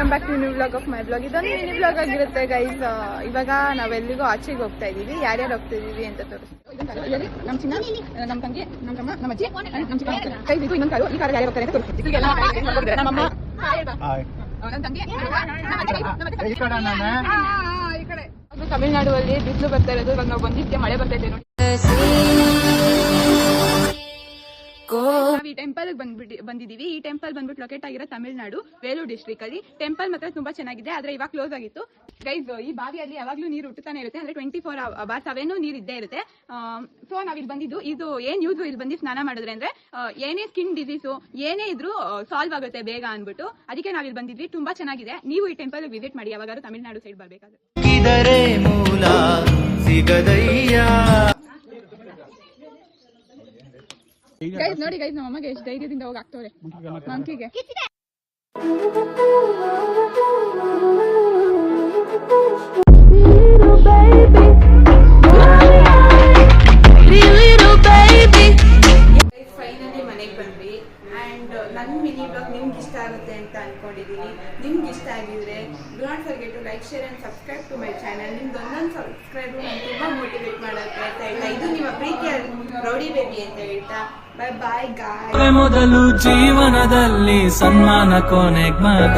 Welcome back to new vlog of my blog. ಇದೊಂದು mini vlog ಆಗಿರುತ್ತೆ guys. ಇವಾಗ ನಾವೆಲ್ಲಿಗೂ ಆಚೆಗೆ ಹೋಗ್ತಾ ಇದೀವಿ. ಯಾರ್ಯಾರು ಹೋಗ್ತಾ ಇದೀವಿ ಅಂತ ತೋರಿಸ್ತೀವಿ. ನಮ್ಮ ಚಿನ್ನ, ನಮ್ಮ ತಂಗಿ, ನಮ್ಮ ತಮ್ಮ, ನಮ್ಮ ಅಜ್ಜಿ, ನಮ್ಮ ಚಿಕ್ಕ ಕೈ ಇದು ಇನ್ನೊಂದು ಕಾರು. ಈ ಕಾರು ಯಾರು ಹೋಗ್ತಾರೆ ಅಂತ ತೋರಿಸ್ತೀವಿ. ನಮ್ಮಮ್ಮ, ನಮ್ಮ ತಂಗಿ, ಈ ಕಡೆ ತಮಿಳ್ನಾಡುವಲ್ಲಿ ಬಿಸಿಲು ಬರ್ತಾ ಇರೋದು. ಇವಾಗ ನಾವು ಬಂದಿದ್ದೆ ಮಳೆ ಬರ್ತಾ ಇದೆ ನೋಡಿ. ನಾವು ಈ ಟೆಂಪಲ್ ಬಂದಿದೀವಿ. ಈ ಟೆಂಪಲ್ ಬಂದ್ಬಿಟ್ಟು ಲೊಕೇಟ್ ಆಗಿರೋ ತಮಿಳ್ನಾಡು ವೇಲೂರು ಡಿಸ್ಟ್ರಿಕ್ಟ್ ಅಲ್ಲಿ. ಟೆಂಪಲ್ ಮಾತ್ರ ತುಂಬಾ ಚೆನ್ನಾಗಿದೆ, ಆದ್ರೆ ಇವಾಗ ಕ್ಲೋಸ್ ಆಗಿತ್ತು ಗೈಸ್. ಈ ಬಾವಿಯಲ್ಲಿ ಯಾವಾಗ್ಲೂ ನೀರು ಹುಟ್ಟುತ್ತಾನೆ ಇರುತ್ತೆ, ಅಂದ್ರೆ 24/7 ನೀರು ಇದ್ದೇ ಇರುತ್ತೆ. ಸೊ ನಾವ್ ಇಲ್ಲಿ ಬಂದಿದ್ದು, ಇದು ಏನ್ ಯೂಸ್ ಇಲ್ಲಿ ಬಂದು ಸ್ನಾನ ಮಾಡಿದ್ರೆ ಅಂದ್ರೆ ಏನೇ ಸ್ಕಿನ್ ಡಿಸೀಸು ಏನೇ ಇದ್ರು ಸಾಲ್ವ್ ಆಗುತ್ತೆ ಬೇಗ ಅನ್ಬಿಟ್ಟು, ಅದಕ್ಕೆ ನಾವ್ ಇಲ್ಲಿ ಬಂದಿದ್ವಿ. ತುಂಬಾ ಚೆನ್ನಾಗಿದೆ. ನೀವು ಈ ಟೆಂಪಲ್ ವಿಸಿಟ್ ಮಾಡಿ ಯಾವಾಗಾದ್ರೂ ತಮಿಳ್ನಾಡು ಸೈಡ್ ಬರ್ಬೇಕಾದ್ರೆ. ಗೈಸ್ ನೋಡಿ ಗೈಸ್, ನಮ್ಮ ಅಮ್ಮಗೆ ಎಷ್ಟು ಧೈರ್ಯದಿಂದ ಹೋಗಿ ಆಗ್ತವ್ರೆ ಮಂಕಿಗೆ. ಫೈನಲಿ ಮನೆಗೆ ಬಂದ್ವಿ. ಅಂಡ್ ನನ್ನ ಮಿನಿ ಬ್ಲಾಗ್ ನಿಮ್ಗೆ ಇಷ್ಟ ಆಗುತ್ತೆ ಅಂತ ಅನ್ಕೊಂಡಿದೀನಿ. ನಿಮ್ಗೆ ಇಷ್ಟ ಆಗಿದ್ರೆ do not forget to like, share and subscribe to my channel. ನಿಮ್ದು ಒಂದೊಂದು ಸಬ್ಸ್ಕ್ರೈಬ್ ನಾನು ತುಂಬಾ ಮೋಟಿವೇಟ್ ಮಾಡೋಕೆ ಅಂತ ಹೇಳ್ತಾ, ಇದು ನಿಮ್ಮ ಪ್ರೀತಿಯ ರೌಡಿ ಬೇಬಿ ಅಂತ ಹೇಳ್ತಾ ಬಾಯ್ ಬಾಯ್ ಗಾಯ್. ಮೊದಲು ಜೀವನದಲ್ಲಿ ಸನ್ಮಾನ ಕೊನೆಗ್ ಮಗ.